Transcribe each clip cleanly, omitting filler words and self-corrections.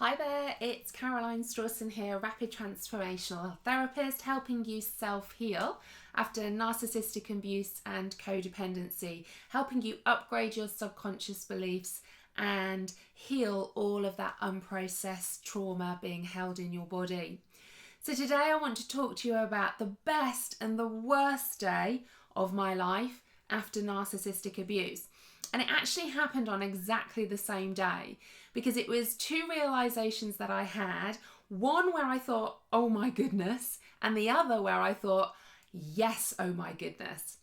Hi there, it's Caroline Strawson here, rapid transformational therapist, helping you self-heal after narcissistic abuse and codependency, helping you upgrade your subconscious beliefs and heal all of that unprocessed trauma being held in your body. So today I want to talk to you about the best and the worst day of my life after narcissistic abuse. And it actually happened on exactly the same day because it was two realizations that I had. One where I thought, oh my goodness, and the other where I thought, yes, oh my goodness.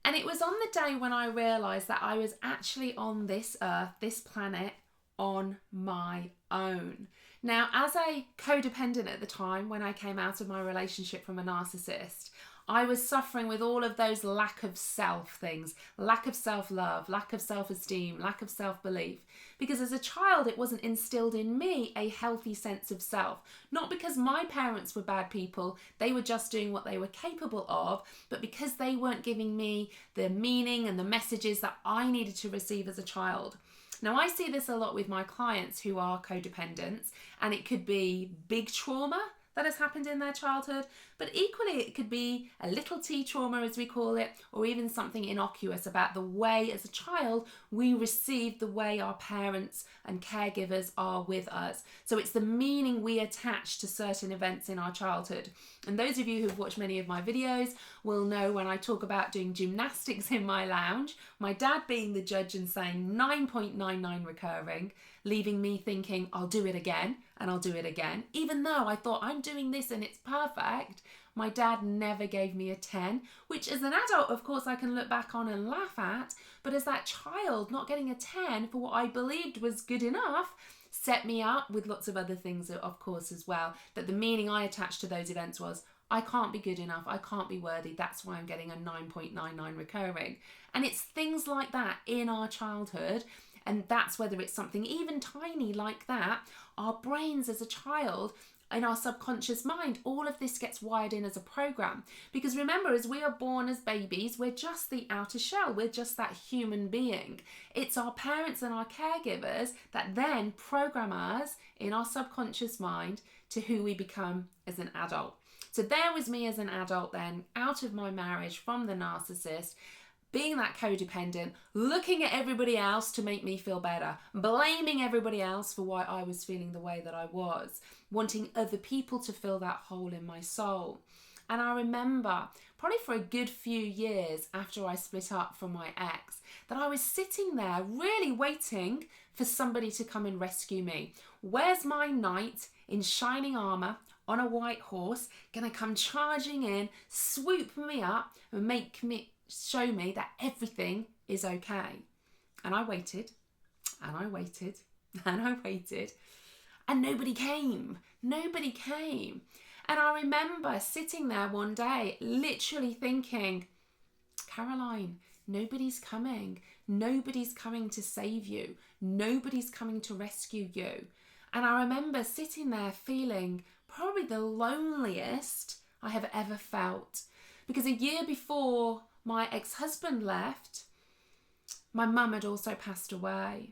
And it was on the day when I realized that I was actually on this earth, this planet, on my own. Now, as a codependent at the time, when I came out of my relationship from a narcissist, I was suffering with all of those lack of self things, lack of self-love, lack of self-esteem, lack of self-belief. Because as a child, it wasn't instilled in me a healthy sense of self. Not because my parents were bad people, they were just doing what they were capable of, but because they weren't giving me the meaning and the messages that I needed to receive as a child. Now, I see this a lot with my clients who are codependents, and it could be big trauma that has happened in their childhood, but equally it could be a little t trauma, as we call it, or even something innocuous about the way as a child we received the way our parents and caregivers are with us. So it's the meaning we attach to certain events in our childhood. And those of you who've watched many of my videos will know when I talk about doing gymnastics in my lounge, my dad being the judge and saying 9.99 recurring, leaving me thinking I'll do it again and I'll do it again. Even though I thought I'm doing this and it's perfect, my dad never gave me a 10, which as an adult, of course, I can look back on and laugh at. But as that child, not getting a 10 for what I believed was good enough set me up with lots of other things, of course, as well. That the meaning I attached to those events was, I can't be good enough, I can't be worthy, that's why I'm getting a 9.99 recurring. And it's things like that in our childhood. And that's whether it's something even tiny like that, our brains as a child, in our subconscious mind, all of this gets wired in as a program. Because remember, as we are born as babies, we're just the outer shell. We're just that human being. It's our parents and our caregivers that then program us in our subconscious mind to who we become as an adult. So there was me as an adult then, out of my marriage from the narcissist, being that codependent, looking at everybody else to make me feel better, blaming everybody else for why I was feeling the way that I was, wanting other people to fill that hole in my soul. And I remember, probably for a good few years after I split up from my ex, that I was sitting there really waiting for somebody to come and rescue me. Where's my knight in shining armour on a white horse gonna come charging in, swoop me up and show me that everything is okay? And I waited, and I waited, and I waited, and nobody came. Nobody came. And I remember sitting there one day, literally thinking, Caroline, nobody's coming. Nobody's coming to save you. Nobody's coming to rescue you. And I remember sitting there feeling probably the loneliest I have ever felt. Because a year before my ex-husband left, my mum had also passed away.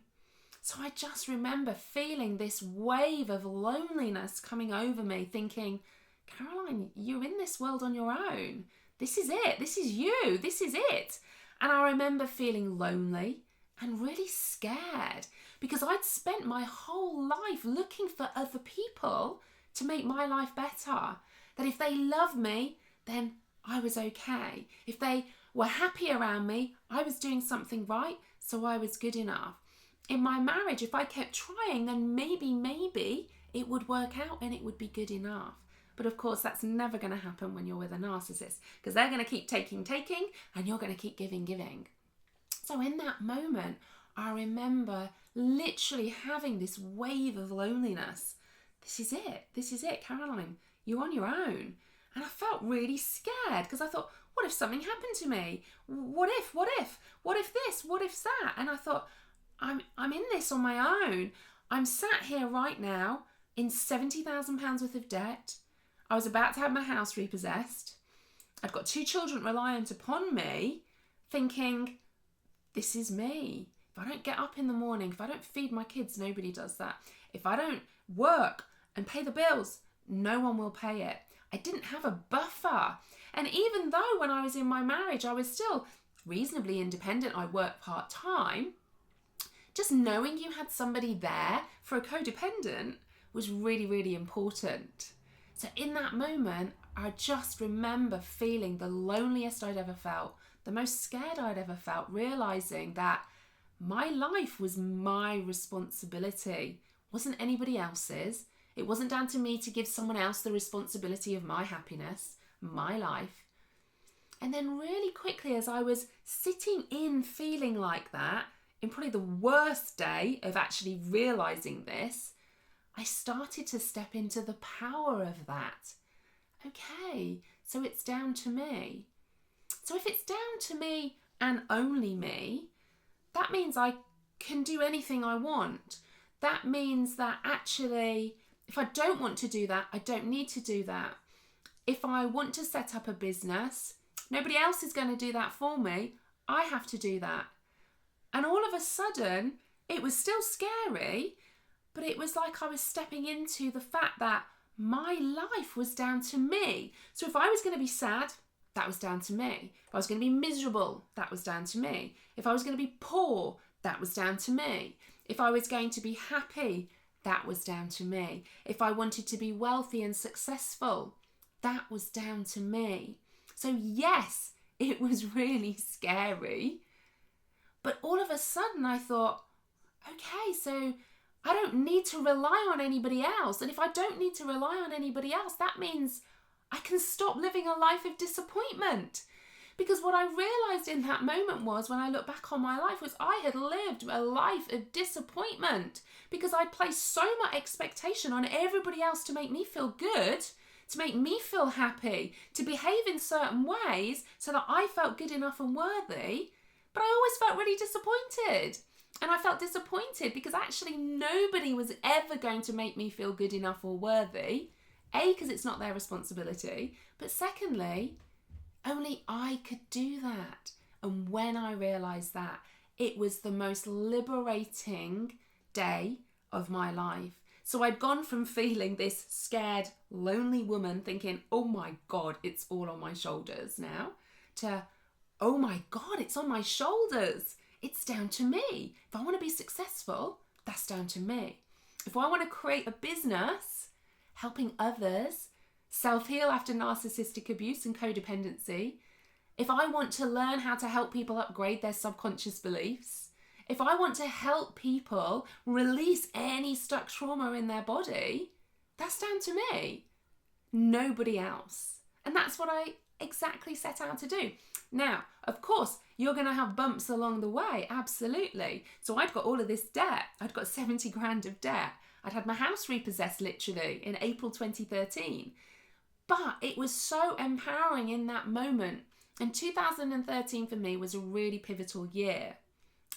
So I just remember feeling this wave of loneliness coming over me, thinking, Caroline, you're in this world on your own. This is it. This is you. This is it. And I remember feeling lonely and really scared because I'd spent my whole life looking for other people to make my life better. That if they loved me, then I was okay. If they were happy around me, I was doing something right, so I was good enough. In my marriage, if I kept trying, then maybe it would work out and it would be good enough. But of course, that's never going to happen when you're with a narcissist, because they're going to keep taking, and you're going to keep giving. So in that moment, I remember literally having this wave of loneliness. This is it, Caroline, you're on your own. And I felt really scared because I thought, what if something happened to me? What if this? What if that? And I thought, I'm in this on my own. I'm sat here right now in £70,000 worth of debt. I was about to have my house repossessed. I've got 2 children reliant upon me, thinking, this is me. If I don't get up in the morning, if I don't feed my kids, nobody does that. If I don't work and pay the bills, no one will pay it. I didn't have a buffer. And even though when I was in my marriage, I was still reasonably independent, I worked part-time, just knowing you had somebody there for a codependent was really, really important. So in that moment, I just remember feeling the loneliest I'd ever felt, the most scared I'd ever felt, realizing that my life was my responsibility. It wasn't anybody else's. It wasn't down to me to give someone else the responsibility of my happiness, my life. And then really quickly, as I was sitting in feeling like that, in probably the worst day of actually realizing this, I started to step into the power of that. Okay, so it's down to me. So if it's down to me and only me, that means I can do anything I want. That means that actually, if I don't want to do that, I don't need to do that. If I want to set up a business, nobody else is going to do that for me. I have to do that. And all of a sudden, it was still scary, but it was like I was stepping into the fact that my life was down to me. So if I was going to be sad, that was down to me. If I was going to be miserable, that was down to me. If I was going to be poor, that was down to me. If I was going to be happy, that was down to me. If I wanted to be wealthy and successful, that was down to me. So yes, it was really scary. But all of a sudden I thought, okay, so I don't need to rely on anybody else. And if I don't need to rely on anybody else, that means I can stop living a life of disappointment. Because what I realized in that moment was, when I look back on my life, was I had lived a life of disappointment because I placed so much expectation on everybody else to make me feel good, to make me feel happy, to behave in certain ways so that I felt good enough and worthy. But I always felt really disappointed. And I felt disappointed because actually nobody was ever going to make me feel good enough or worthy. A, because it's not their responsibility. But secondly, only I could do that. And when I realised that, it was the most liberating day of my life. So I'd gone from feeling this scared, lonely woman thinking, oh my God, it's all on my shoulders now, to, oh my God, it's on my shoulders. It's down to me. If I want to be successful, that's down to me. If I want to create a business helping others self-heal after narcissistic abuse and codependency, if I want to learn how to help people upgrade their subconscious beliefs, if I want to help people release any stuck trauma in their body, that's down to me, nobody else. And that's what I exactly set out to do. Now, of course, you're going to have bumps along the way, absolutely. So I'd got all of this debt. I'd got 70 grand of debt. I'd had my house repossessed literally in April 2013. But it was so empowering in that moment. And 2013 for me was a really pivotal year.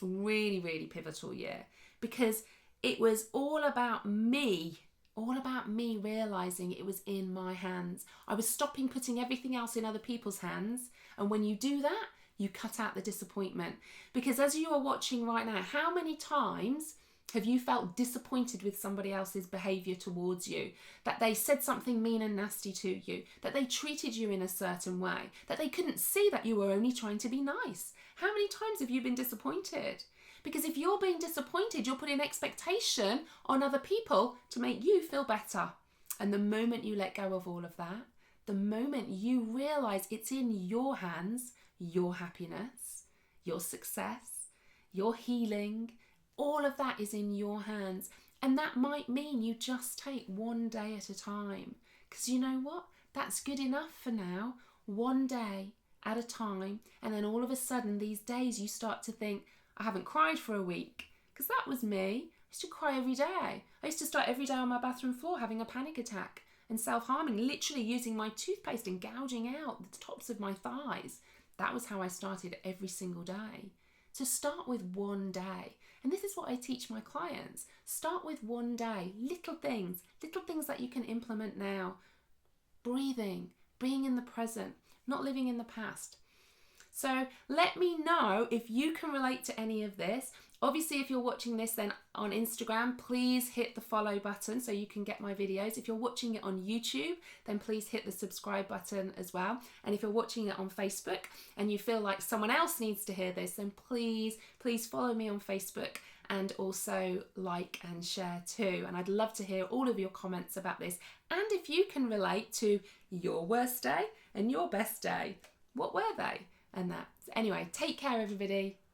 Really, really pivotal year. Because it was all about me realising it was in my hands. I was stopping putting everything else in other people's hands. And when you do that, you cut out the disappointment. Because as you are watching right now, how many times have you felt disappointed with somebody else's behaviour towards you? That they said something mean and nasty to you, that they treated you in a certain way, that they couldn't see that you were only trying to be nice. How many times have you been disappointed? Because if you're being disappointed, you're putting expectation on other people to make you feel better. And the moment you let go of all of that, the moment you realise it's in your hands, your happiness, your success, your healing, all of that is in your hands. And that might mean you just take one day at a time. Because you know what? That's good enough for now. One day at a time. And then all of a sudden, these days you start to think, I haven't cried for a week. Because that was me. I used to cry every day. I used to start every day on my bathroom floor having a panic attack and self-harming, literally using my toothpaste and gouging out the tops of my thighs. That was how I started every single day. So start with one day. And this is what I teach my clients. Start with one day, little things that you can implement now. Breathing, being in the present, not living in the past. So let me know if you can relate to any of this. Obviously, if you're watching this then on Instagram, please hit the follow button so you can get my videos. If you're watching it on YouTube, then please hit the subscribe button as well. And if you're watching it on Facebook and you feel like someone else needs to hear this, then please follow me on Facebook and also like and share too. And I'd love to hear all of your comments about this. And if you can relate to your worst day and your best day, what were they? And that. Anyway, take care, everybody.